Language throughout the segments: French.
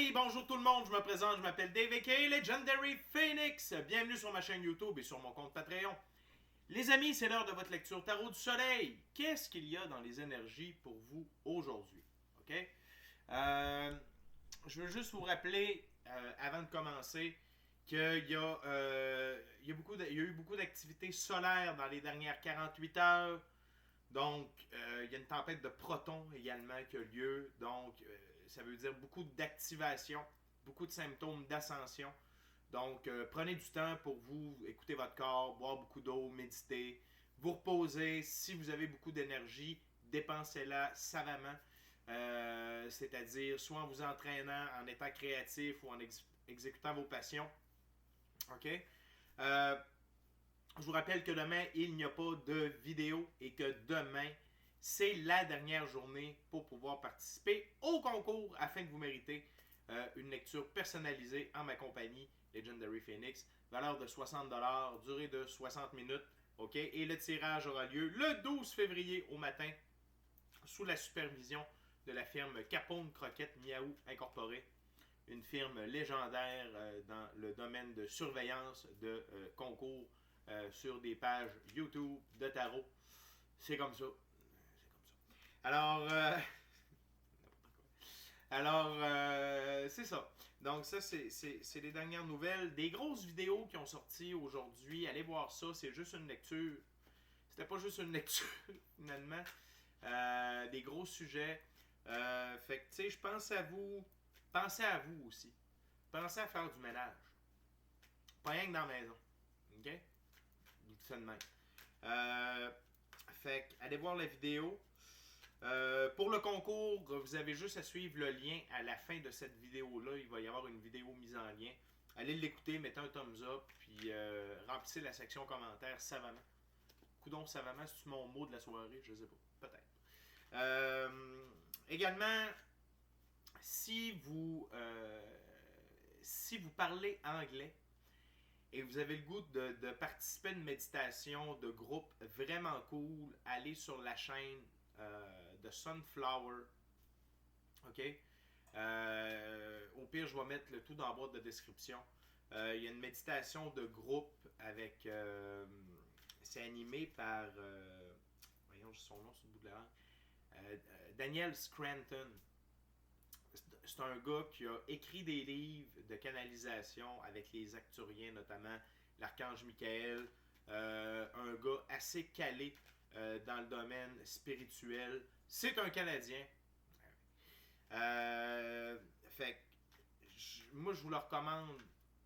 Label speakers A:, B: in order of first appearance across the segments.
A: Hey, bonjour tout le monde, je me présente, je m'appelle Dave aka Legendary Phoenix. Bienvenue sur ma chaîne YouTube et sur mon compte Patreon. Les amis, c'est l'heure de votre lecture Tarot du Soleil. Qu'est-ce qu'il y a dans les énergies pour vous aujourd'hui? OK? Je veux juste vous rappeler, avant de commencer, qu'il y a, il y a eu beaucoup d'activités solaires dans les dernières 48 heures. Donc, il y a une tempête de protons également qui a lieu. Donc, ça veut dire beaucoup d'activation, beaucoup de symptômes d'ascension. Donc, prenez du temps pour vous, écouter votre corps, boire beaucoup d'eau, méditer, vous reposer. Si vous avez beaucoup d'énergie, dépensez-la savamment. C'est-à-dire soit en vous entraînant, en étant créatif ou en exécutant vos passions. OK? Je vous rappelle que demain, il n'y a pas de vidéo et que demain, c'est la dernière journée pour pouvoir participer au concours afin que vous méritez une lecture personnalisée en ma compagnie, Legendary Phoenix, valeur de 60$, durée de 60 minutes. OK? Et le tirage aura lieu le 12 février au matin sous la supervision de la firme Capone Croquette Miaou Incorporée, une firme légendaire dans le domaine de surveillance de concours sur des pages YouTube de tarot. C'est comme ça. C'est comme ça. C'est ça. Donc, ça, c'est les dernières nouvelles. Des grosses vidéos qui ont sorti aujourd'hui. Allez voir ça. C'est juste une lecture. C'était pas juste une lecture, finalement. Des gros sujets. Fait que, tu sais, je pense à vous. Pensez à vous aussi. Pensez à faire du ménage. Pas rien que dans la maison. OK? Tout ça de même. Fait que, allez voir la vidéo. Pour le concours, vous avez juste à suivre le lien à la fin de cette vidéo-là. Il va y avoir une vidéo mise en lien. Allez l'écouter, mettez un thumbs up, puis remplissez la section commentaires savamment. Coudon savamment, c'est mon mot de la soirée, je sais pas. Peut-être. Également, si vous parlez anglais et vous avez le goût de participer à une méditation de groupe vraiment cool, allez sur la chaîne de Sunflower. OK? Au pire, je vais mettre le tout dans la boîte de description. Il y a une méditation de groupe avec... c'est animé par... voyons, j'ai son nom sur le bout de la langue. Daniel Scranton. C'est un gars qui a écrit des livres de canalisation avec les Acturiens, notamment l'archange Michael. Un gars assez calé dans le domaine spirituel. C'est un Canadien. Fait moi, je vous le recommande.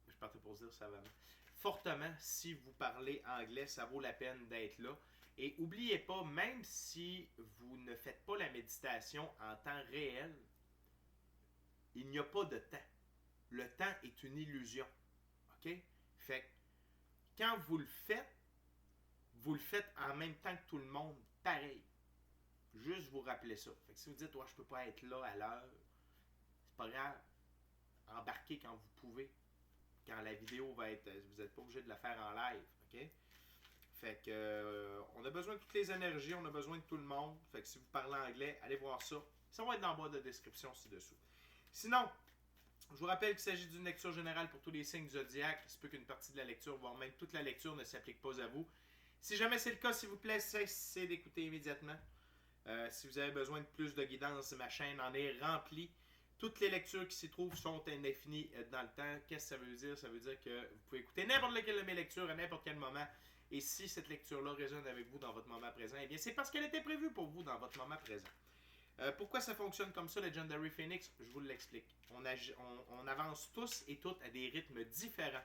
A: Je partais pour dire ça va fortement. Si vous parlez anglais, ça vaut la peine d'être là. Et n'oubliez pas, même si vous ne faites pas la méditation en temps réel, il n'y a pas de temps. Le temps est une illusion. OK? Fait que quand vous le faites en même temps que tout le monde, pareil. Juste vous rappeler ça. Fait que si vous dites, ouais, je peux pas être là à l'heure, c'est pas grave. Embarquez quand vous pouvez. Quand la vidéo va être... Vous n'êtes pas obligé de la faire en live. OK? Fait que on a besoin de toutes les énergies, on a besoin de tout le monde. Fait que si vous parlez anglais, allez voir ça. Ça va être dans le bas de description ci-dessous. Sinon, je vous rappelle qu'il s'agit d'une lecture générale pour tous les signes du zodiaque. Il se peut qu'une partie de la lecture, voire même toute la lecture, ne s'applique pas à vous. Si jamais c'est le cas, s'il vous plaît, cessez d'écouter immédiatement. Si vous avez besoin de plus de guidance, ma chaîne en est remplie. Toutes les lectures qui s'y trouvent sont indéfinies dans le temps. Qu'est-ce que ça veut dire? Ça veut dire que vous pouvez écouter n'importe lequel de mes lectures à n'importe quel moment. Et si cette lecture-là résonne avec vous dans votre moment présent, eh bien c'est parce qu'elle était prévue pour vous dans votre moment présent. Pourquoi ça fonctionne comme ça, Legendary Phoenix? Je vous l'explique. On avance tous et toutes à des rythmes différents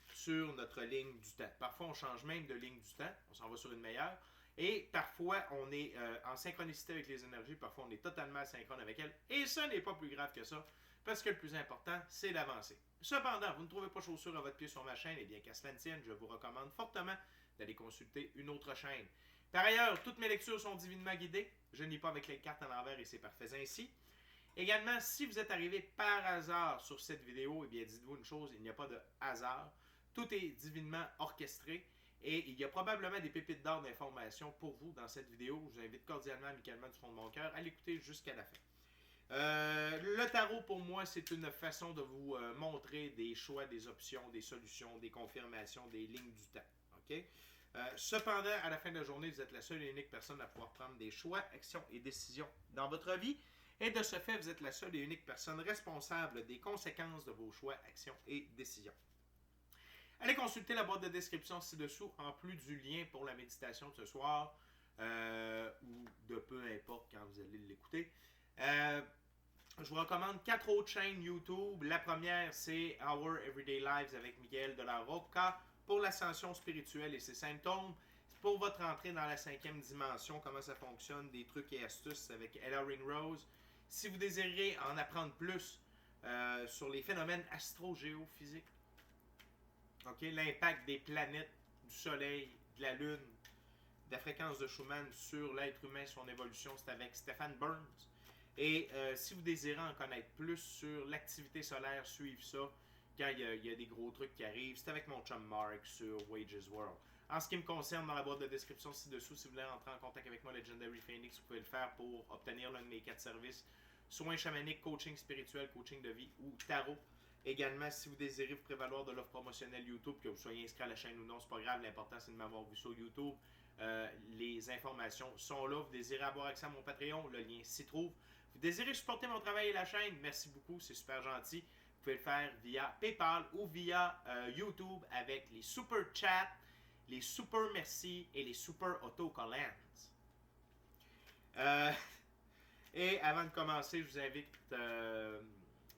A: sur notre ligne du temps. Parfois, on change même de ligne du temps. On s'en va sur une meilleure. Et parfois, on est en synchronicité avec les énergies. Parfois, on est totalement asynchrone avec elles. Et ça n'est pas plus grave que ça. Parce que le plus important, c'est d'avancer. Cependant, vous ne trouvez pas chaussure à votre pied sur ma chaîne. Eh bien, qu'à cela ne tienne, je vous recommande fortement d'aller consulter une autre chaîne. Par ailleurs, toutes mes lectures sont divinement guidées. Je ne lis pas avec les cartes à l'envers et c'est parfait ainsi. Également, si vous êtes arrivé par hasard sur cette vidéo, eh bien, dites-vous une chose, il n'y a pas de hasard. Tout est divinement orchestré et il y a probablement des pépites d'or d'informations pour vous dans cette vidéo. Je vous invite cordialement, amicalement, du fond de mon cœur à l'écouter jusqu'à la fin. Le tarot, pour moi, c'est une façon de vous montrer des choix, des options, des solutions, des confirmations, des lignes du temps. OK? Cependant, à la fin de la journée, vous êtes la seule et unique personne à pouvoir prendre des choix, actions et décisions dans votre vie. Et de ce fait, vous êtes la seule et unique personne responsable des conséquences de vos choix, actions et décisions. Allez consulter la boîte de description ci-dessous, en plus du lien pour la méditation de ce soir, ou de peu importe quand vous allez l'écouter. Je vous recommande 4 autres chaînes YouTube. La première, c'est Our Everyday Lives avec Miguel de la Rocca pour l'ascension spirituelle et ses symptômes. Pour votre entrée dans la 5e dimension, comment ça fonctionne, des trucs et astuces avec Ella Ringrose. Si vous désirez en apprendre plus sur les phénomènes astro-géophysiques, okay, l'impact des planètes, du Soleil, de la Lune, de la fréquence de Schumann sur l'être humain, son évolution, c'est avec Stephen Burns. Et si vous désirez en connaître plus sur l'activité solaire, suivez ça. Quand il y a des gros trucs qui arrivent, c'est avec mon chum Mark sur Wages World. En ce qui me concerne, dans la boîte de description ci-dessous, si vous voulez entrer en contact avec moi, Legendary Phoenix, vous pouvez le faire pour obtenir l'un de mes 4 services. Soins chamaniques, coaching spirituel, coaching de vie ou tarot. Également, si vous désirez vous prévaloir de l'offre promotionnelle YouTube, que vous soyez inscrit à la chaîne ou non, c'est pas grave, l'important c'est de m'avoir vu sur YouTube. Les informations sont là. Vous désirez avoir accès à mon Patreon, le lien s'y trouve. Vous désirez supporter mon travail et la chaîne, merci beaucoup, c'est super gentil. Vous pouvez le faire via PayPal ou via YouTube avec les super chats, les super merci et les super autocollants. Et avant de commencer, je vous invite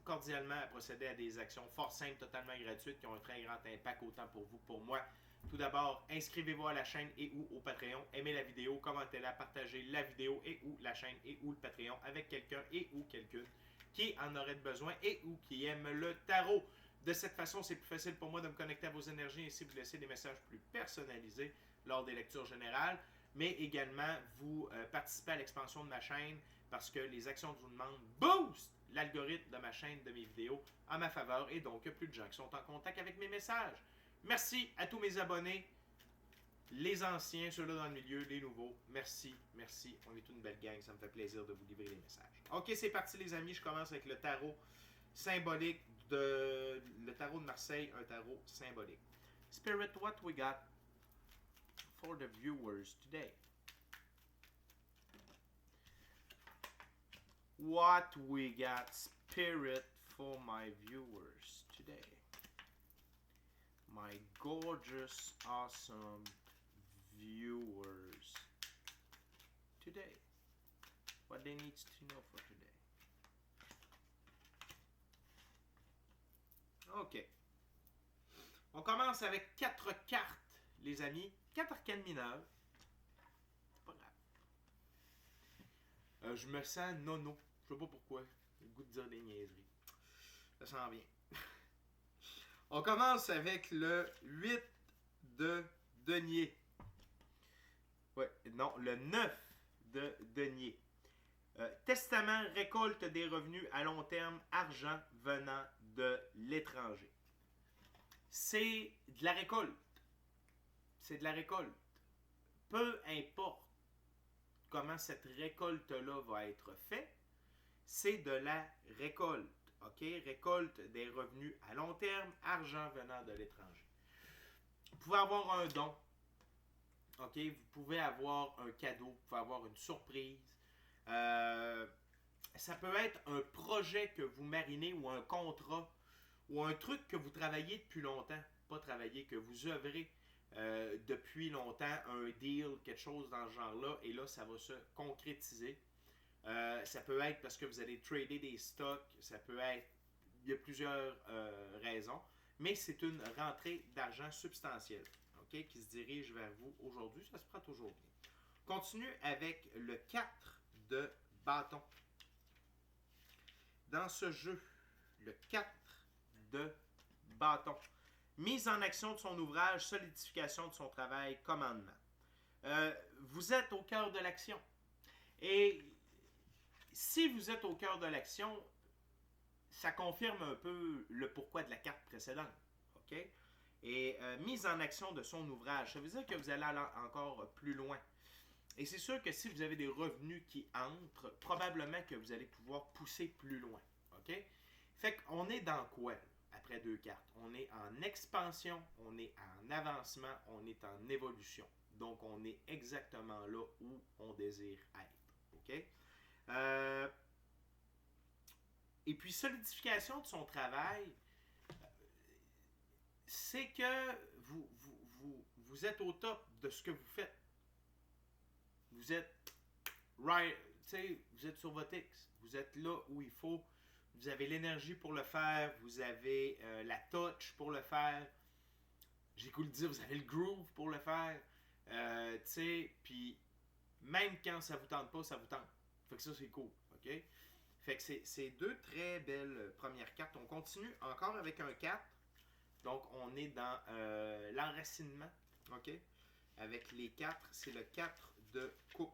A: cordialement à procéder à des actions fort simples, totalement gratuites, qui ont un très grand impact autant pour vous que pour moi. Tout d'abord, inscrivez-vous à la chaîne et ou au Patreon, aimez la vidéo, commentez-la, partagez la vidéo et ou la chaîne et ou le Patreon avec quelqu'un et ou quelqu'une qui en aurait besoin et ou qui aime le tarot. De cette façon, c'est plus facile pour moi de me connecter à vos énergies et ainsi vous laisser des messages plus personnalisés lors des lectures générales, mais également vous participez à l'expansion de ma chaîne parce que les actions que je vous demande boostent l'algorithme de ma chaîne, de mes vidéos en ma faveur et donc il y a plus de gens qui sont en contact avec mes messages. Merci à tous mes abonnés, les anciens, ceux-là dans le milieu, les nouveaux. Merci, merci. On est une belle gang, ça me fait plaisir de vous livrer les messages. Ok, c'est parti les amis, je commence avec le tarot symbolique le tarot de Marseille, un tarot symbolique. Spirit, what we got for the viewers today? What we got, Spirit, for my viewers today? My gorgeous, awesome viewers today. What they need to know for today. OK. On commence avec 4 cartes, les amis. 4 arcanes mineures. C'est pas grave. Je me sens nono. Je sais pas pourquoi. J'ai le goût de dire des niaiseries. Ça sent bien. On commence avec le 8 de denier. Ouais, non, le 9 de denier. Testament, récolte des revenus à long terme, argent venant de l'étranger. C'est de la récolte. C'est de la récolte. Peu importe comment cette récolte-là va être faite, c'est de la récolte. OK? Récolte des revenus à long terme, argent venant de l'étranger. Vous pouvez avoir un don. OK? Vous pouvez avoir un cadeau. Vous pouvez avoir une surprise. Ça peut être un projet que vous marinez ou un contrat ou un truc que vous travaillez depuis longtemps. Pas travailler, que vous œuvrez depuis longtemps, un deal, quelque chose dans ce genre-là, et là, ça va se concrétiser. Ça peut être parce que vous allez trader des stocks, ça peut être, il y a plusieurs raisons, mais c'est une rentrée d'argent substantielle, okay, qui se dirige vers vous aujourd'hui. Ça se prend toujours bien. Continue avec le 4 de bâton. Dans ce jeu, le 4 de bâton. Mise en action de son ouvrage, solidification de son travail, commandement. Vous êtes au cœur de l'action. Et si vous êtes au cœur de l'action, ça confirme un peu le pourquoi de la carte précédente. Okay? Et mise en action de son ouvrage, ça veut dire que vous allez aller encore plus loin. Et c'est sûr que si vous avez des revenus qui entrent, probablement que vous allez pouvoir pousser plus loin. OK? Fait qu'on est dans quoi, là, après 2 cartes? On est en expansion, on est en avancement, on est en évolution. Donc, on est exactement là où on désire être. OK? Et puis, solidification de son travail, c'est que vous êtes au top de ce que vous faites. Vous êtes right, vous êtes sur votre X. Vous êtes là où il faut. Vous avez l'énergie pour le faire. Vous avez la touch pour le faire. J'ai goût de dire, vous avez le groove pour le faire. Puis même quand ça vous tente pas, ça vous tente. Fait que ça, c'est cool. OK? Fait que c'est 2 très belles premières cartes. On continue encore avec un 4. Donc, on est dans l'enracinement. OK? Avec les 4, c'est le 4 de coupe.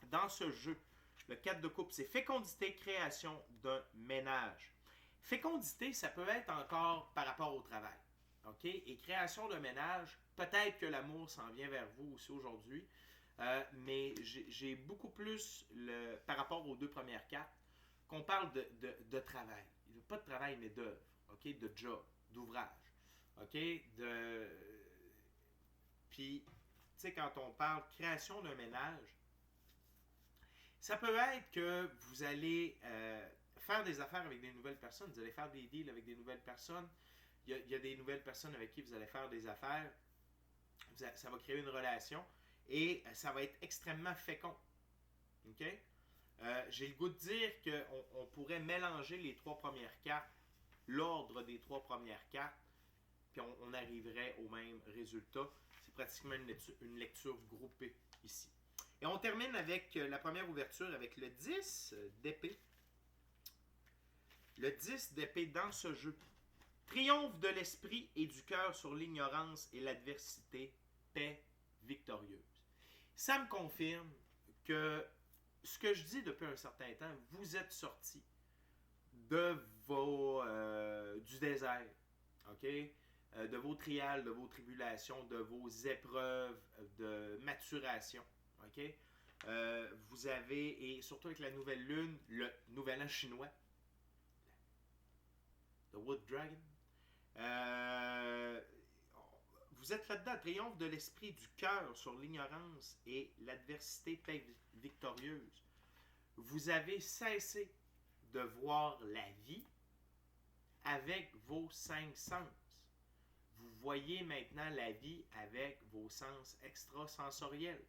A: Dans ce jeu, le 4 de coupe, c'est fécondité, création d'un ménage. Fécondité, ça peut être encore par rapport au travail. OK? Et création de ménage, peut-être que l'amour s'en vient vers vous aussi aujourd'hui. Mais j'ai beaucoup plus, par rapport aux 2 premières cartes, qu'on parle de travail. Pas de travail, mais d'œuvre. OK? De job, d'ouvrage. OK? Puis, tu sais, quand on parle création d'un ménage, ça peut être que vous allez faire des affaires avec des nouvelles personnes. Vous allez faire des deals avec des nouvelles personnes. Il y a des nouvelles personnes avec qui vous allez faire des affaires. Ça va créer une relation. Et ça va être extrêmement fécond. OK? J'ai le goût de dire qu'on pourrait mélanger les 3 premières cartes, l'ordre des 3 premières cartes, puis on arriverait au même résultat. C'est pratiquement une lecture groupée ici. Et on termine avec la première ouverture avec le 10 d'épée. Le 10 d'épée dans ce jeu. Triomphe de l'esprit et du cœur sur l'ignorance et l'adversité, paix victorieuse. Ça me confirme que ce que je dis depuis un certain temps, vous êtes sortis de du désert, OK? De vos trials, de vos tribulations, de vos épreuves de maturation, OK? Vous avez, et surtout avec la nouvelle lune, le nouvel an chinois, The Wood Dragon, vous êtes là-dedans, triomphe de l'esprit, du cœur sur l'ignorance et l'adversité, paix victorieuse. Vous avez cessé de voir la vie avec vos 5 sens. Vous voyez maintenant la vie avec vos sens extrasensoriels.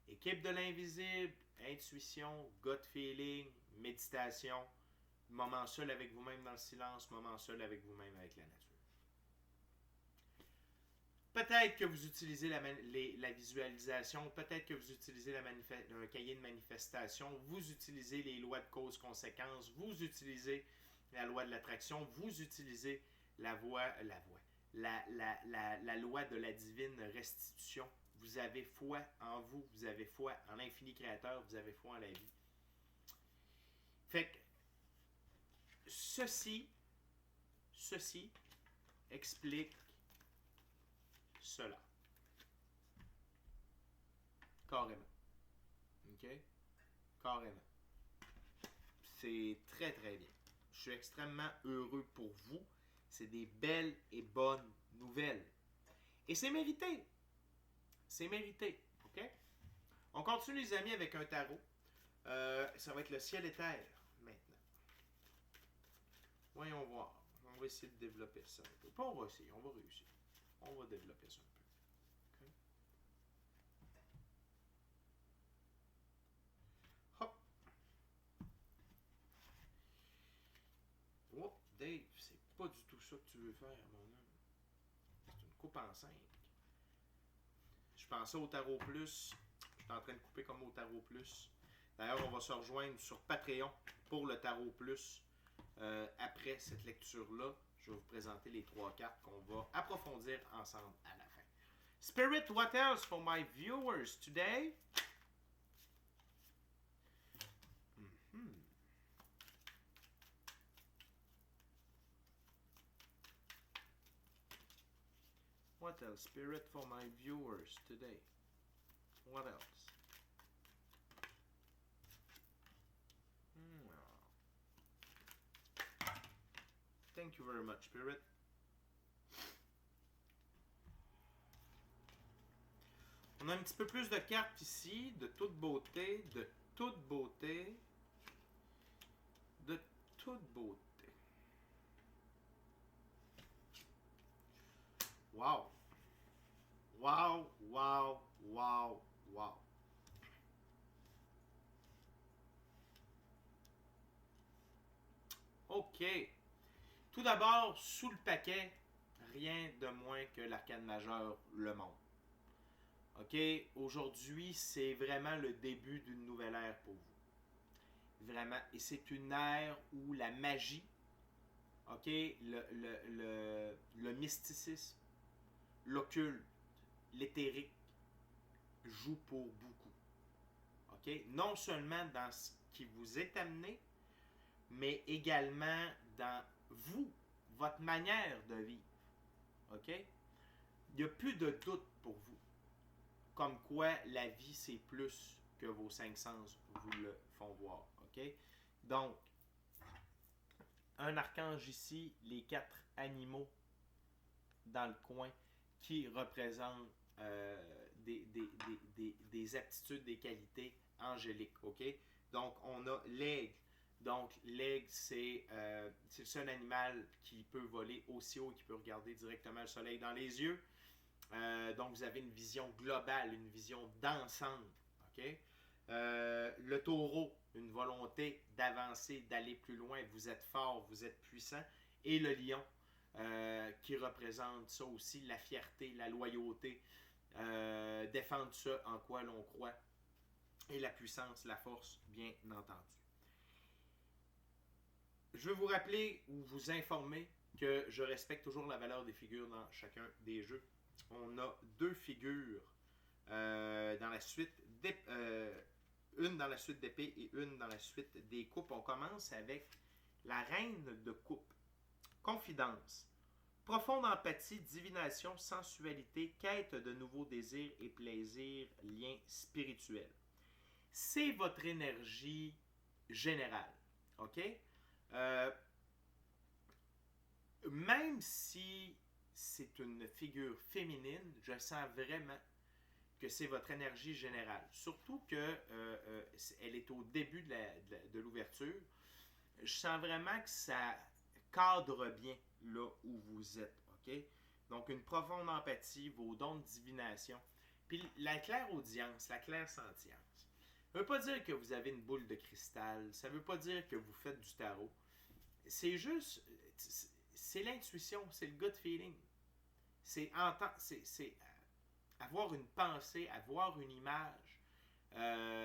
A: Équipe de l'invisible, intuition, gut feeling, méditation, moment seul avec vous-même dans le silence, moment seul avec vous-même avec la nature. Peut-être que vous utilisez la visualisation, peut-être que vous utilisez un cahier de manifestation, vous utilisez les lois de cause-conséquence, vous utilisez la loi de l'attraction, vous utilisez la loi de la divine restitution. Vous avez foi en vous, vous avez foi en l'infini créateur, vous avez foi en la vie. Fait que ceci explique cela. Carrément. OK? Carrément. C'est très très bien. Je suis extrêmement heureux pour vous. C'est des belles et bonnes nouvelles. Et c'est mérité. C'est mérité. OK? On continue les amis avec un tarot. Ça va être le ciel et terre maintenant. Voyons voir. On va essayer de développer ça un peu. Pas on va essayer, on va réussir. On va développer ça un peu. Okay? Hop. Oh, Dave, c'est pas du tout ça que tu veux faire, mon homme. C'est une coupe en 5. Je pensais au tarot plus. Je suis en train de couper comme au tarot plus. D'ailleurs, on va se rejoindre sur Patreon pour le tarot plus. Après cette lecture-là, je vais vous présenter les 3 cartes qu'on va approfondir ensemble à la fin. Spirit, what else for my viewers today? What else, Spirit, for my viewers today? What else? Thank you very much, Spirit. On a un petit peu plus de cartes ici, de toute beauté, de toute beauté, de toute beauté. Wow! Wow, wow, wow, wow. OK. Tout d'abord, sous le paquet, rien de moins que l'arcane majeur, le monde. OK? Aujourd'hui, c'est vraiment le début d'une nouvelle ère pour vous. Vraiment. Et c'est une ère où la magie, OK? Le mysticisme, l'occulte, l'éthérique joue pour beaucoup. OK? Non seulement dans ce qui vous est amené, mais également dans vous, votre manière de vivre. OK? Il n'y a plus de doute pour vous. Comme quoi, la vie, c'est plus que vos cinq sens vous le font voir. OK? Donc, un archange ici, les 4 animaux dans le coin qui représentent des aptitudes, des qualités angéliques. OK? Donc, on a l'aigle. Donc, l'aigle, c'est le seul animal qui peut voler aussi haut et qui peut regarder directement le soleil dans les yeux. Donc, vous avez une vision globale, une vision d'ensemble. OK? Le taureau, une volonté d'avancer, d'aller plus loin. Vous êtes fort, vous êtes puissant. Et le lion, qui représente ça aussi, la fierté, la loyauté, défendre ce en quoi l'on croit. Et la puissance, la force, bien entendu. Je veux vous rappeler ou vous informer que je respecte toujours la valeur des figures dans chacun des jeux. On a 2 figures dans la suite, une dans la suite d'épée et une dans la suite des coupes. On commence avec la reine de coupe. Confidence. Profonde empathie, divination, sensualité, quête de nouveaux désirs et plaisirs, liens spirituels. C'est votre énergie générale. OK? Même si c'est une figure féminine, je sens vraiment que c'est votre énergie générale. Surtout que elle est au début de l'ouverture. Je sens vraiment que ça cadre bien là où vous êtes. OK? Donc, une profonde empathie, vos dons de divination. Puis la clairaudience, la clairsentience. Ça ne veut pas dire que vous avez une boule de cristal. Ça ne veut pas dire que vous faites du tarot. C'est juste, c'est l'intuition, c'est le gut feeling. C'est avoir une pensée, avoir une image.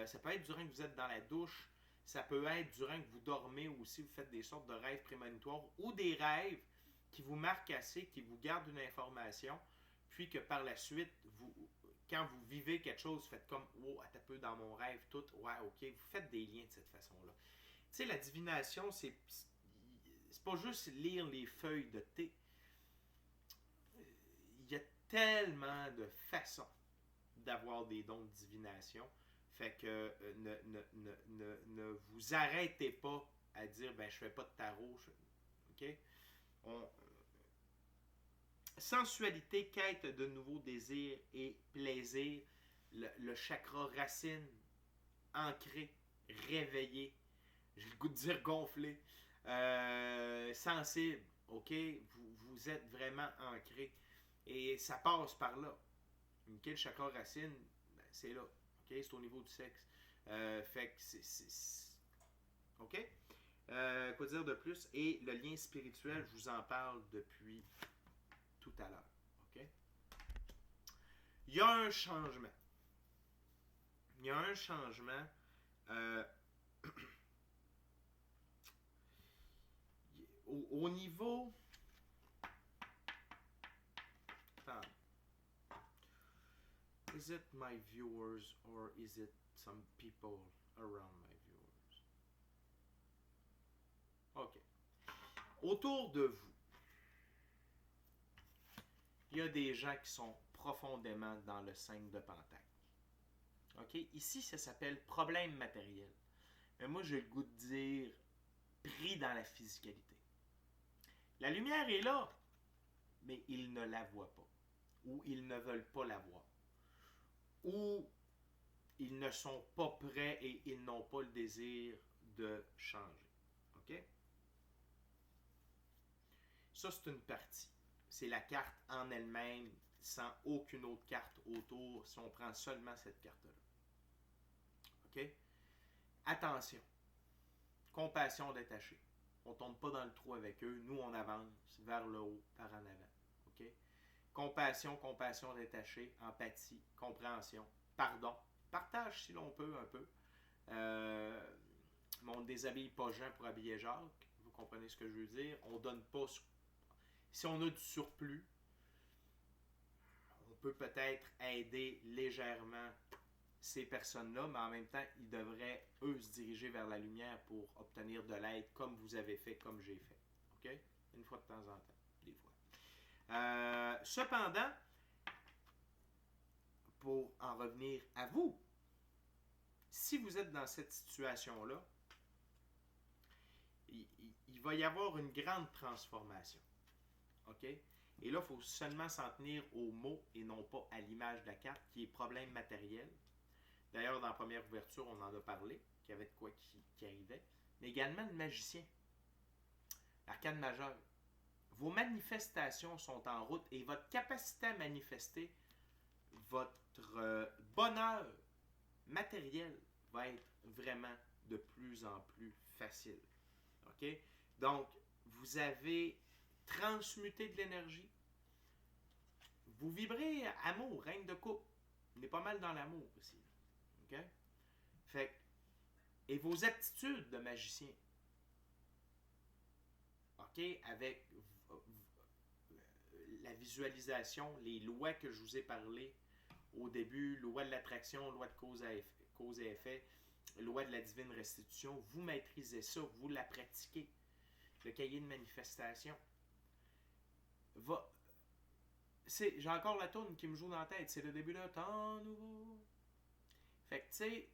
A: Ça peut être durant que vous êtes dans la douche, ça peut être durant que vous dormez aussi, vous faites des sortes de rêves prémonitoires ou des rêves qui vous marquent assez, qui vous gardent une information, puis que par la suite, quand vous vivez quelque chose, vous faites comme « Oh, un peu dans mon rêve, tout, ouais, ok », vous faites des liens de cette façon-là. Tu sais, la divination, c'est pas juste lire les feuilles de thé. Il y a tellement de façons d'avoir des dons de divination. Fait que ne vous arrêtez pas à dire ben je fais pas de tarot. OK? Sensualité, quête de nouveaux désirs et plaisirs. Le chakra racine, ancré, réveillé. J'ai le goût de dire gonflé. Sensible. OK? Vous êtes vraiment ancré. Et ça passe par là. Le chakra racine, ben, c'est là. Okay? C'est au niveau du sexe. Fait que c'est... OK? Quoi dire de plus? Et le lien spirituel, je vous en parle depuis tout à l'heure. OK? Il y a un changement. Il y a un changement. Au niveau... Attends. Is it my viewers or is it some people around my viewers? OK. Autour de vous, il y a des gens qui sont profondément dans le 5 de Pentacle. OK? Ici, ça s'appelle problème matériel. Mais moi, j'ai le goût de dire pris dans la physicalité. La lumière est là, mais ils ne la voient pas. Ou ils ne veulent pas la voir. Ou ils ne sont pas prêts et ils n'ont pas le désir de changer. OK? Ça, c'est une partie. C'est la carte en elle-même, sans aucune autre carte autour, si on prend seulement cette carte-là. OK? Attention. Compassion détachée. On ne tombe pas dans le trou avec eux. Nous, on avance vers le haut, par en avant. OK? Compassion détachée, empathie, compréhension, pardon. Partage si l'on peut un peu. Mais on ne déshabille pas Jean pour habiller Jacques. Vous comprenez ce que je veux dire? On donne pas. Si on a du surplus, on peut peut-être aider légèrement ces personnes-là, mais en même temps, ils devraient, eux, se diriger vers la lumière pour obtenir de l'aide comme vous avez fait, comme j'ai fait. OK? Une fois de temps en temps, des fois. Cependant, pour en revenir à vous, si vous êtes dans cette situation-là, il va y avoir une grande transformation. OK? Et là, il faut seulement s'en tenir aux mots et non pas à l'image de la carte qui est problème matériel. D'ailleurs, dans la première ouverture, on en a parlé, qu'il y avait de quoi qui arrivait. Mais également le magicien. L'arcane majeur. Vos manifestations sont en route et votre capacité à manifester votre bonheur matériel va être vraiment de plus en plus facile. OK? Donc, vous avez transmuté de l'énergie. Vous vibrez amour, règne de couple. On est pas mal dans l'amour aussi. OK? Fait et vos aptitudes de magicien. OK? Avec la visualisation, les lois que je vous ai parlé au début, loi de l'attraction, loi de cause et effet, loi de la divine restitution, vous maîtrisez ça, vous la pratiquez. Le cahier de manifestation. J'ai encore la tourne qui me joue dans la tête. C'est le début d'un temps nouveau. Fait que, tu sais,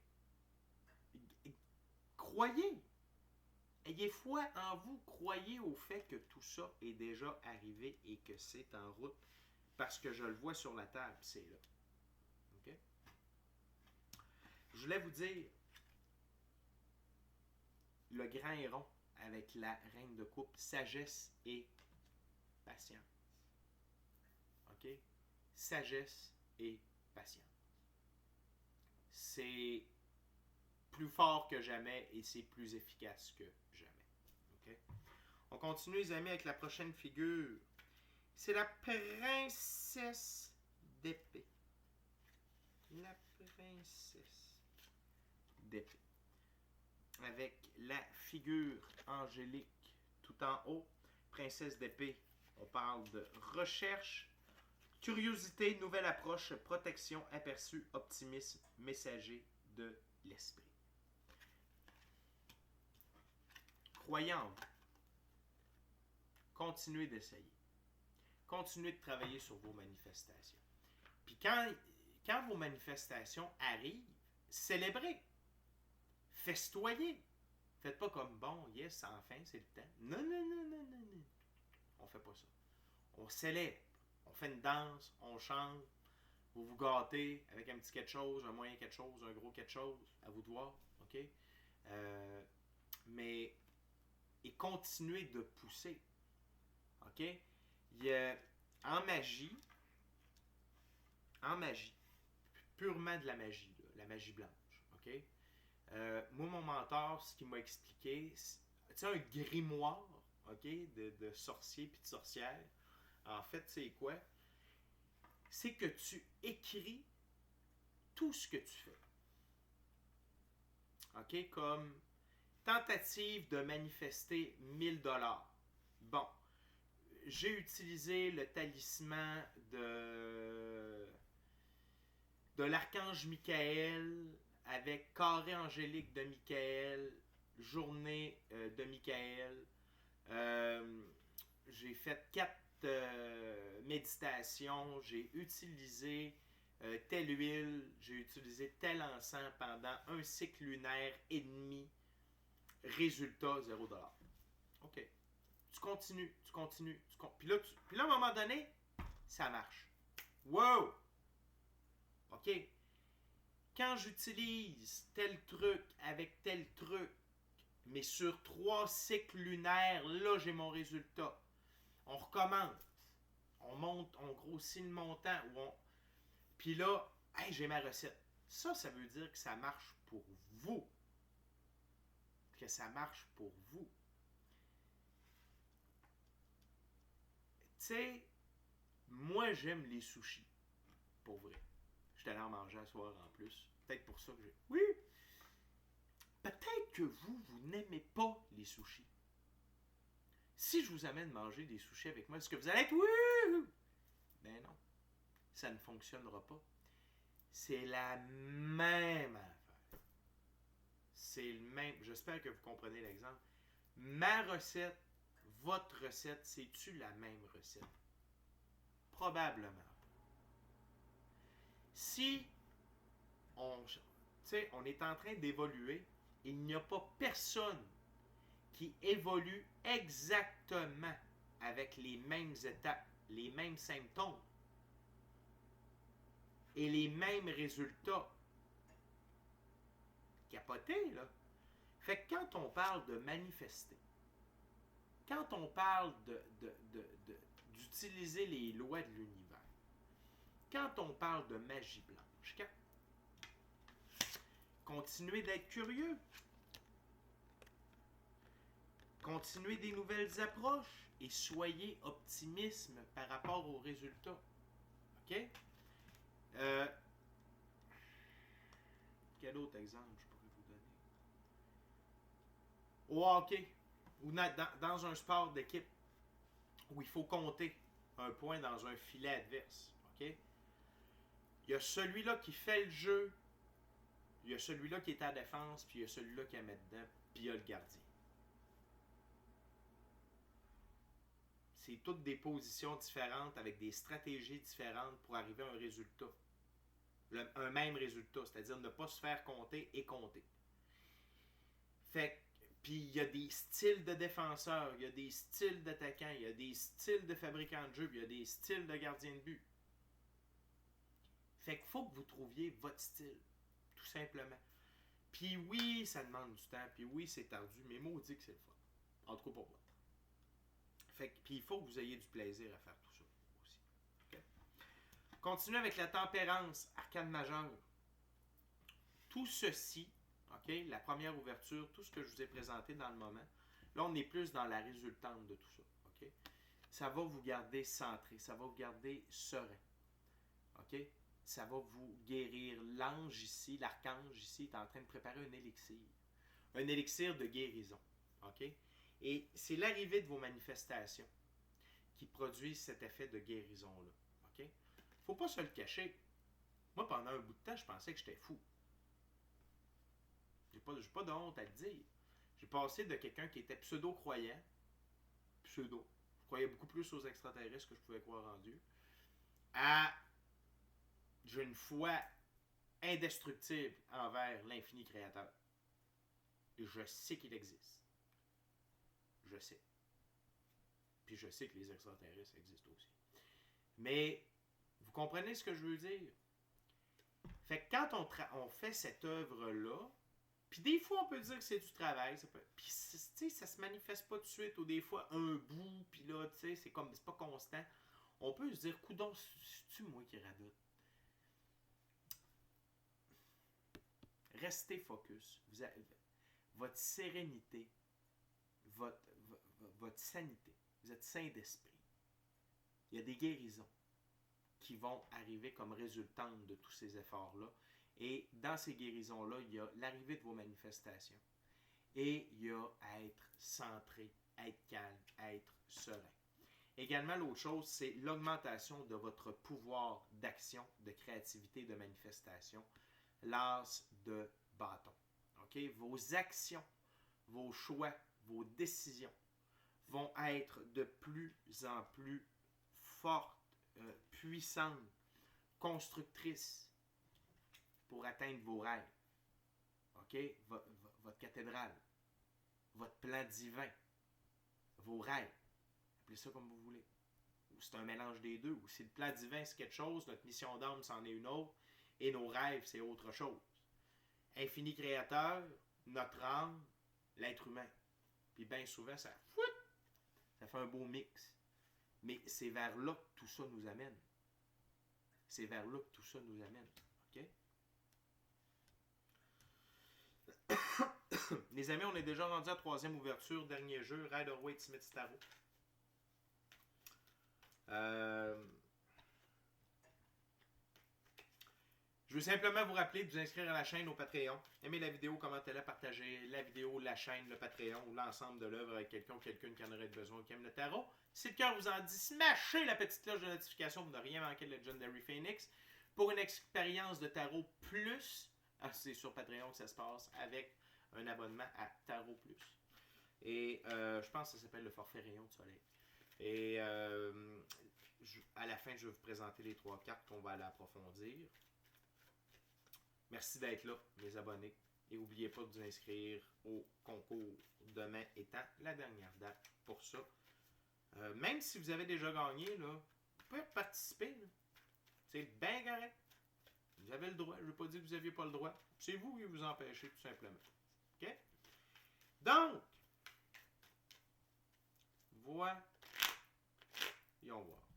A: croyez. Ayez foi en vous. Croyez au fait que tout ça est déjà arrivé et que c'est en route. Parce que je le vois sur la table, c'est là. OK? Je voulais vous dire, le grand héron avec la reine de coupe, sagesse et patience. OK? Sagesse et patience. C'est plus fort que jamais et c'est plus efficace que jamais. OK? On continue, les amis, avec la prochaine figure. C'est la princesse d'épée. La princesse d'épée. Avec la figure angélique tout en haut. Princesse d'épée. On parle de recherche, curiosité, nouvelle approche, protection, aperçu, optimisme, messager de l'esprit. Croyez en vous. Continuez d'essayer. Continuez de travailler sur vos manifestations. Puis quand vos manifestations arrivent, célébrez. Festoyez. Faites pas comme bon, yes, enfin, c'est le temps. Non. On fait pas ça. On célèbre. On fait une danse, on chante, vous vous gâtez avec un petit quelque chose, un moyen quelque chose, un gros quelque chose, à vous de voir, OK? Mais, et continuez de pousser, OK? Il y a, en magie, purement de la magie, là, la magie blanche, OK? Moi, mon mentor, ce qu'il m'a expliqué, c'est un grimoire, OK, de sorciers puis de sorcières. En fait, c'est quoi? C'est que tu écris tout ce que tu fais. OK? Comme tentative de manifester 1000$. Bon. J'ai utilisé le talisman de l'archange Michael avec carré angélique de Michael, journée de Michael. J'ai fait 4 méditations. J'ai utilisé telle huile, j'ai utilisé tel encens pendant un cycle lunaire et demi. Résultat, $0. OK. Tu continues. Puis là, à un moment donné, ça marche. Wow! OK. Quand j'utilise tel truc avec tel truc, mais sur 3 cycles lunaires, là, j'ai mon résultat. On recommence. On monte, on grossit le montant. Puis là, hey, j'ai ma recette. Ça veut dire que ça marche pour vous. Que ça marche pour vous. Tu sais, moi, j'aime les sushis. Pour vrai. Je suis allé en manger à soir en plus. Peut-être pour ça que j'ai... Oui! Peut-être que vous n'aimez pas les sushis. Si je vous amène manger des sushis avec moi, est-ce que vous allez être... Oui! Ben non. Ça ne fonctionnera pas. C'est la même affaire. C'est le même... J'espère que vous comprenez l'exemple. Ma recette, votre recette, c'est-tu la même recette? Probablement pas. Si on est en train d'évoluer, il n'y a pas personne qui évolue exactement avec les mêmes étapes, les mêmes symptômes et les mêmes résultats. Capoté, là. Fait que quand on parle de manifester, quand on parle d'utiliser les lois de l'univers, quand on parle de magie blanche, continuez d'être curieux, continuez des nouvelles approches et soyez optimistes par rapport aux résultats. OK? Quel autre exemple je pourrais vous donner? Au hockey, ou dans un sport d'équipe, où il faut compter un point dans un filet adverse. OK? Il y a celui-là qui fait le jeu, il y a celui-là qui est à la défense, puis il y a celui-là qui la met dedans, puis il y a le gardien. C'est toutes des positions différentes avec des stratégies différentes pour arriver à un résultat. Un même résultat, c'est-à-dire ne pas se faire compter et compter. Fait puis il y a des styles de défenseurs, il y a des styles d'attaquants, il y a des styles de fabricants de jeu, puis il y a des styles de gardiens de but. Fait qu'il faut que vous trouviez votre style, tout simplement. Puis oui, ça demande du temps, puis oui, c'est ardu, mais maudit que c'est le fun. En tout cas pour moi. Fait que, puis il faut que vous ayez du plaisir à faire tout ça aussi. Okay? Continuez avec la tempérance, arcane majeure. Tout ceci, OK, la première ouverture, tout ce que je vous ai présenté dans le moment, là, on est plus dans la résultante de tout ça. OK? Ça va vous garder centré, ça va vous garder serein. OK? Ça va vous guérir. L'ange ici, l'archange ici, est en train de préparer un élixir. Un élixir de guérison. OK? Et c'est l'arrivée de vos manifestations qui produisent cet effet de guérison-là. OK? Faut pas se le cacher. Moi, pendant un bout de temps, je pensais que j'étais fou. J'ai pas de honte à le dire. J'ai passé de quelqu'un qui était pseudo-croyant, je croyais beaucoup plus aux extraterrestres que je pouvais croire en Dieu, à j'ai une foi indestructible envers l'infini créateur. Et je sais qu'il existe. Je sais. Puis je sais que les extraterrestres existent aussi. Mais vous comprenez ce que je veux dire? Fait que quand on fait cette œuvre-là, puis des fois on peut dire que c'est du travail, puis ça se manifeste pas tout de suite, ou des fois un bout, puis là, c'est pas constant. On peut se dire, coudonc, c'est-tu moi qui radote? Restez focus. Votre sérénité, votre sanité. Vous êtes sain d'esprit. Il y a des guérisons qui vont arriver comme résultante de tous ces efforts-là. Et dans ces guérisons-là, il y a l'arrivée de vos manifestations. Et il y a à être centré, à être calme, à être serein. Également, l'autre chose, c'est l'augmentation de votre pouvoir d'action, de créativité, de manifestation. L'as de bâton. Okay? Vos actions, vos choix, vos décisions vont être de plus en plus fortes, puissantes, constructrice pour atteindre vos rêves. OK? Votre cathédrale, votre plan divin, vos rêves. Appelez ça comme vous voulez. Ou c'est un mélange des deux. Ou si le plan divin c'est quelque chose, notre mission d'âme c'en est une autre, et nos rêves c'est autre chose. Infini créateur, notre âme, l'être humain. Puis bien souvent, ça fait un beau mix. Mais c'est vers là que tout ça nous amène. C'est vers là que tout ça nous amène. OK? Les amis, on est déjà rendu à la 3e ouverture, dernier jeu, Rider-Waite-Smith Tarot. Je veux simplement vous rappeler de vous inscrire à la chaîne au Patreon. Aimez la vidéo, commentez-la, partagez la vidéo, la chaîne, le Patreon ou l'ensemble de l'œuvre avec quelqu'un ou quelqu'une qui en aurait besoin qui aime le tarot. Si le cœur vous en dit, smashez la petite cloche de notification pour ne rien manquer de Legendary Phoenix. Pour une expérience de tarot plus, c'est sur Patreon que ça se passe, avec un abonnement à Tarot Plus. Et je pense que ça s'appelle le forfait Rayon de Soleil. Et à la fin, je vais vous présenter les 3 cartes qu'on va aller approfondir. Merci d'être là, mes abonnés. Et n'oubliez pas de vous inscrire au concours demain étant la dernière date pour ça. Même si vous avez déjà gagné, là, vous pouvez participer. C'est bien correct. Vous avez le droit. Je ne veux pas dire que vous n'aviez pas le droit. C'est vous qui vous empêchez, tout simplement. OK? Donc, voyons voir.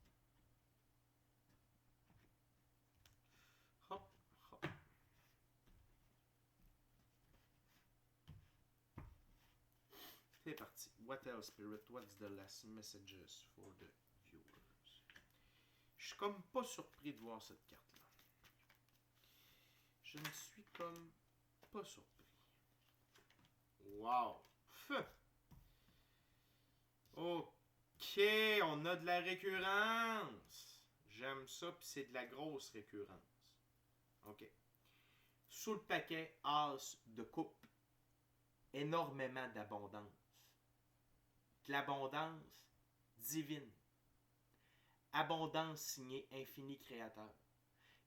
A: Hop, hop. C'est parti. What else, Spirit? What's the last messages for the viewers? Je suis comme pas surpris de voir cette carte-là. Je ne suis comme pas surpris. Wow! Feu! OK, on a de la récurrence. J'aime ça, puis c'est de la grosse récurrence. OK. Sous le paquet, as de coupe. Énormément d'abondance. De l'abondance divine. Abondance signée infini créateur.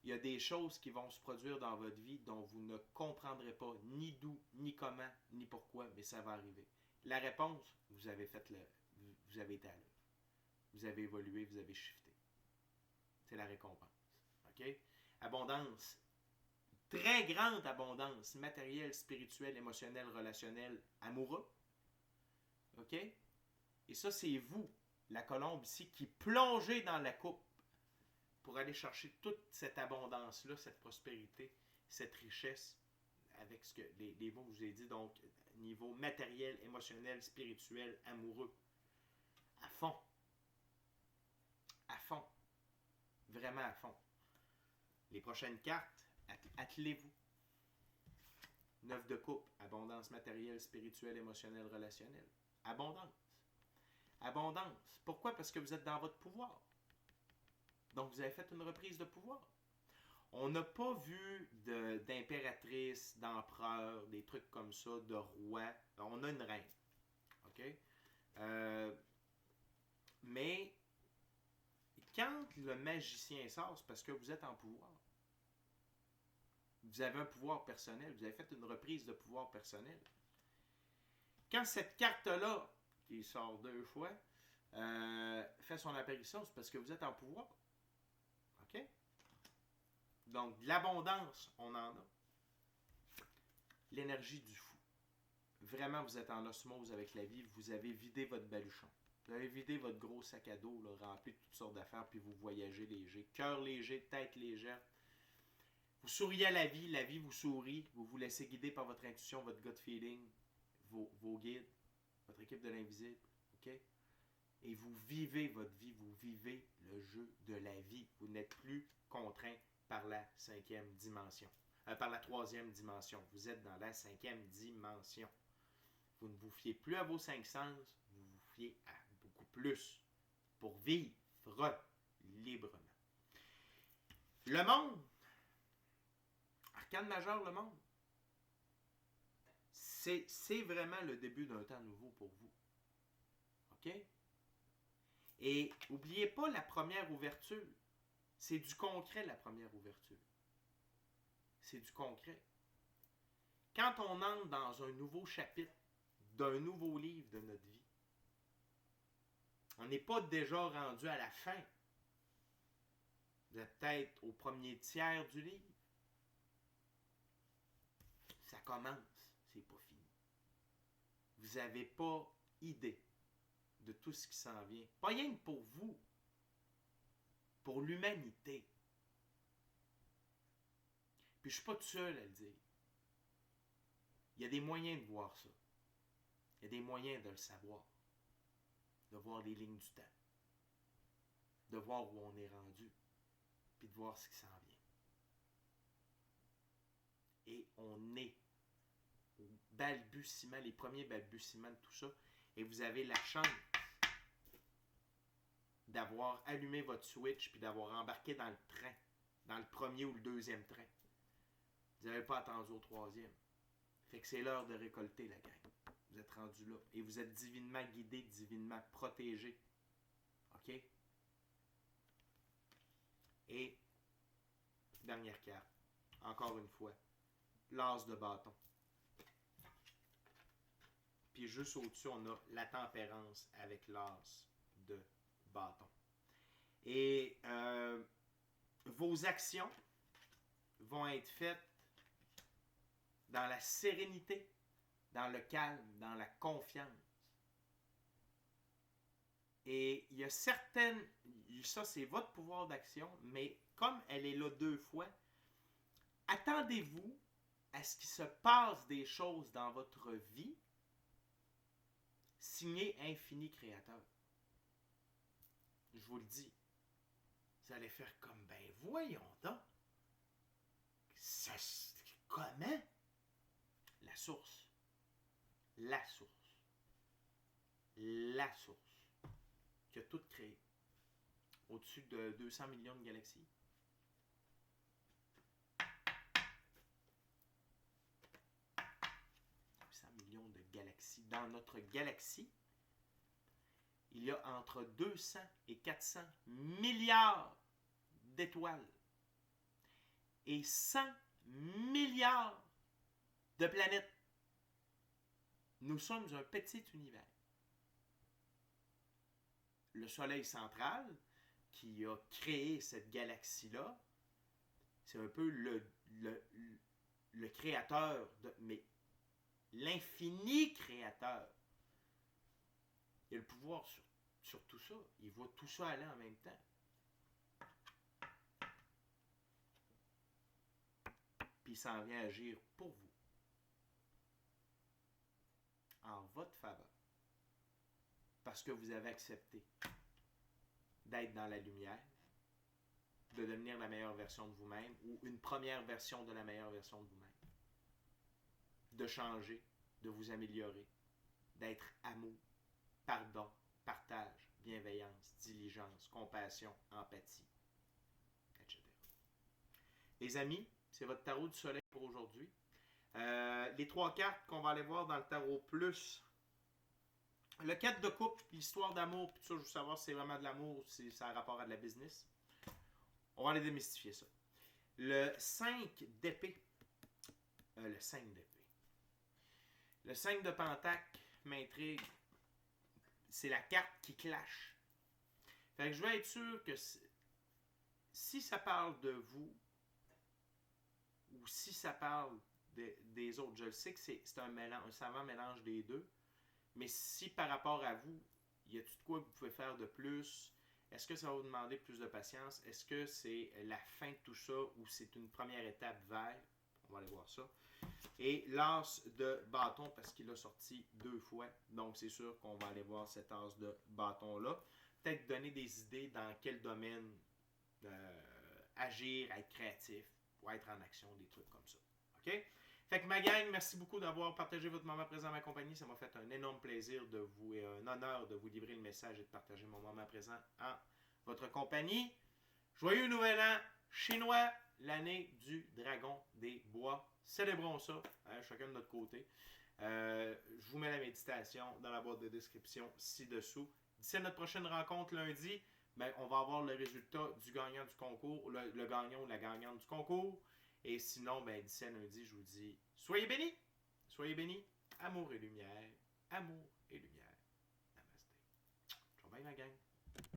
A: Il y a des choses qui vont se produire dans votre vie dont vous ne comprendrez pas ni d'où, ni comment, ni pourquoi, mais ça va arriver. La réponse, vous avez été à l'œuvre. Vous avez évolué, vous avez shifté. C'est la récompense. OK? Abondance. Très grande abondance matérielle, spirituelle, émotionnelle, relationnelle, amoureux. OK? Et ça, c'est vous, la colombe ici, qui plongez dans la coupe pour aller chercher toute cette abondance-là, cette prospérité, cette richesse, avec ce que les mots que je vous ai dit, donc niveau matériel, émotionnel, spirituel, amoureux. À fond. À fond. Vraiment à fond. Les prochaines cartes, attelez-vous. 9 de coupe, abondance matérielle, spirituelle, émotionnelle, relationnelle. Abondance. Abondance. Pourquoi? Parce que vous êtes dans votre pouvoir. Donc, vous avez fait une reprise de pouvoir. On n'a pas vu d'impératrice, d'empereur, des trucs comme ça, de roi. On a une reine. OK? Mais quand le magicien sort, c'est parce que vous êtes en pouvoir. Vous avez un pouvoir personnel. Vous avez fait une reprise de pouvoir personnel. Quand cette carte-là, qui sort 2 fois, fait son apparition, c'est parce que vous êtes en pouvoir. OK? Donc, de l'abondance, on en a. L'énergie du fou. Vraiment, vous êtes en osmose avec la vie. Vous avez vidé votre baluchon. Vous avez vidé votre gros sac à dos, là, rempli de toutes sortes d'affaires, puis vous voyagez léger. Cœur léger, tête légère. Vous souriez à la vie vous sourit. Vous vous laissez guider par votre intuition, votre gut feeling, vos guides, votre équipe de l'invisible. OK? Et vous vivez votre vie, vous vivez le jeu de la vie. Vous n'êtes plus contraint par la 5e dimension. Par la 3e dimension. Vous êtes dans la 5e dimension. Vous ne vous fiez plus à vos 5 sens, vous vous fiez à beaucoup plus pour vivre librement. Le monde, arcane majeur, le monde, c'est vraiment le début d'un temps nouveau pour vous. OK? Et n'oubliez pas la première ouverture. C'est du concret, la première ouverture. C'est du concret. Quand on entre dans un nouveau chapitre d'un nouveau livre de notre vie, on n'est pas déjà rendu à la fin. Vous êtes peut-être au premier tiers du livre. Ça commence, c'est pas fini. Vous n'avez pas idée de tout ce qui s'en vient. Pas rien que pour vous, pour l'humanité. Puis je ne suis pas tout seul à le dire. Il y a des moyens de voir ça. Il y a des moyens de le savoir. De voir les lignes du temps. De voir où on est rendu. Puis de voir ce qui s'en vient. Et on est au balbutiement, les premiers balbutiements de tout ça. Et vous avez la chance d'avoir allumé votre switch puis d'avoir embarqué dans le train. Dans le premier ou le deuxième train. Vous n'avez pas attendu au troisième. Fait que c'est l'heure de récolter, la gang. Vous êtes rendu là. Et vous êtes divinement guidé, divinement protégé. OK? Et, dernière carte. Encore une fois. L'as de bâton. Puis juste au-dessus, on a la tempérance avec l'as de bâton. Et vos actions vont être faites dans la sérénité, dans le calme, dans la confiance. Et il y a certaines, ça c'est votre pouvoir d'action, mais comme elle est là 2 fois, attendez-vous à ce qu'il se passe des choses dans votre vie, signé Infini Créateur. Je vous le dis, vous allez faire comme, ben voyons donc, ça, comment? La source. La source. La source. Qui a tout créé. Au-dessus de 200 millions de galaxies. Millions de galaxies. Dans notre galaxie, il y a entre 200 et 400 milliards d'étoiles et 100 milliards de planètes. Nous sommes un petit univers. Le Soleil central, qui a créé cette galaxie-là, c'est un peu le créateur, mais l'infini créateur. Il a le pouvoir sur tout ça. Il voit tout ça aller en même temps. Puis il s'en vient agir pour vous. En votre faveur. Parce que vous avez accepté d'être dans la lumière, de devenir la meilleure version de vous-même ou une première version de la meilleure version de vous-même. De changer, de vous améliorer, d'être amour, pardon, partage, bienveillance, diligence, compassion, empathie, etc. Les amis, c'est votre tarot du soleil pour aujourd'hui. Les 3 cartes qu'on va aller voir dans le tarot plus. Le 4 de coupe, l'histoire d'amour, puis ça, je veux savoir si c'est vraiment de l'amour ou si ça a rapport à de la business. On va aller démystifier ça. Le 5 d'épée. Le 5 d'épée. Le 5 de pentacle m'intrigue. C'est la carte qui clash. Fait que je veux être sûr que si ça parle de vous ou si ça parle des autres, je le sais que c'est un savant mélange des deux, mais si par rapport à vous, y a-t-il de quoi que vous pouvez faire de plus? Est-ce que ça va vous demander plus de patience? Est-ce que c'est la fin de tout ça ou c'est une première étape vers? On va aller voir ça. Et l'as de bâton, parce qu'il a sorti 2 fois. Donc, c'est sûr qu'on va aller voir cet as de bâton-là. Peut-être donner des idées dans quel domaine agir, être créatif, ou être en action, des trucs comme ça. OK? Fait que ma gang, merci beaucoup d'avoir partagé votre moment présent à ma compagnie. Ça m'a fait un énorme plaisir de vous et un honneur de vous livrer le message et de partager mon moment présent en votre compagnie. Joyeux Nouvel An chinois, l'année du dragon des bois. Célébrons ça, hein, chacun de notre côté. Je vous mets la méditation dans la boîte de description ci-dessous. D'ici à notre prochaine rencontre lundi, ben, on va avoir le résultat du gagnant du concours, le gagnant ou la gagnante du concours. Et sinon, ben, d'ici à lundi, je vous dis, soyez bénis! Soyez bénis! Amour et lumière. Amour et lumière. Namasté. Ciao, bye ma gang.